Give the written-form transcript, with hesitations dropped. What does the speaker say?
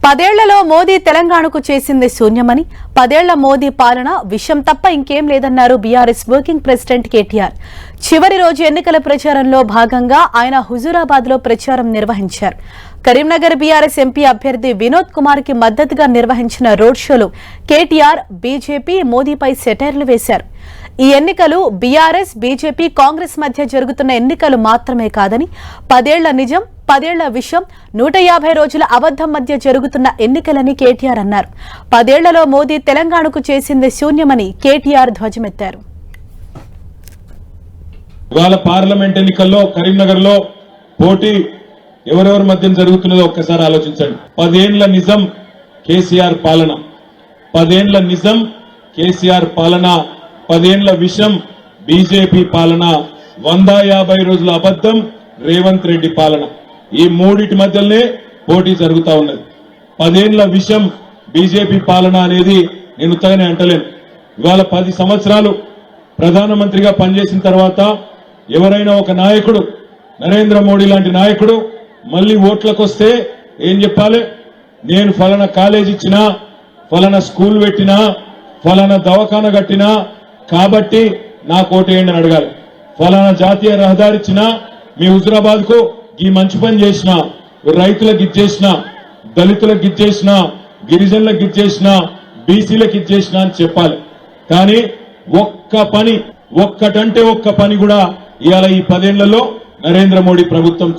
పదేళ్లలో మోదీ తెలంగాణకు చేసింది శూన్యమని, పదేళ్ల మోదీ పాలన విషయం తప్ప ఇంకేం లేదన్నారు బీఆర్ఎస్ వర్కింగ్ ప్రెసిడెంట్ కేటీఆర్. చివరి రోజు ఎన్నికల ప్రచారంలో భాగంగా ఆయన హుజూరాబాద్ లో ప్రచారం నిర్వహించారు. కరీంనగర్ బీఆర్ఎస్ ఎంపీ అభ్యర్థి వినోద్ కుమార్ కి మద్దతుగా నిర్వహించిన రోడ్ షోలో కేటీఆర్ బీజేపీ మోదీపై సెటైర్లు వేశారు. ఈ ఎన్నికలు బీఆర్ఎస్ బీజేపీ కాంగ్రెస్ మధ్య జరుగుతున్న ఎన్నికలు మాత్రమే కాదని, పదేళ్ల నిజం పదేళ్ల విషయం 150 రోజుల అబద్ధం మధ్య జరుగుతున్న ఎన్నికలని కేటీఆర్ అన్నారు. పదేళ్లలో మోదీ తెలంగాణకు చేసింది శూన్యమని కేటీఆర్ ధ్వజమెత్తారు. ఇవాళ పార్లమెంట్ ఎన్నికల్లో కరీంనగర్ లో పోటీ ఎవరెవరి మధ్య జరుగుతున్నదో ఒక్కసారి ఆలోచించండి. 10 ఏళ్ల నిజం కేసీఆర్ పాలన, 10 ఏళ్ల నిజం కేసీఆర్ పాలన, 10 ఏళ్ల విషం బీజేపీ పాలన, 150 రోజుల అబద్ధం రేవంత్ రెడ్డి పాలన. ఈ మూడిటి మధ్యలోనే పోటీ జరుగుతా ఉన్నది. 10 ఏళ్ల విషం బీజేపీ పాలన అనేది నేను ఉత్తగానే అంటలేను. ఇవాళ 10 సంవత్సరాలు ప్రధానమంత్రిగా పనిచేసిన తర్వాత ఎవరైనా ఒక నాయకుడు, నరేంద్ర మోడీ లాంటి నాయకుడు మళ్లీ ఓట్లకు వస్తే ఏం చెప్పాలి? నేను ఫలానా కాలేజ్ ఇచ్చినా, ఫలానా స్కూల్ పెట్టినా, ఫలానా దవాఖాన కట్టినా కాబట్టి నాకు ఓటేయండి అని అడగాలి. ఫలానా జాతీయ రహదారి ఇచ్చినా, మీ హుజూరాబాద్ కు ఈ మంచి పని చేసిన, రైతులకు ఇచ్చేసిన, దళితులకు ఇచ్చేసిన, గిరిజనులకు ఇచ్చేసిన, బీసీలకు ఇచ్చేసిన అని చెప్పాలి. కానీ ఒక్కటంటే ఒక్క పని కూడా ఇవాళ ఈ 10 ఏళ్లలో నరేంద్ర మోడీ ప్రభుత్వం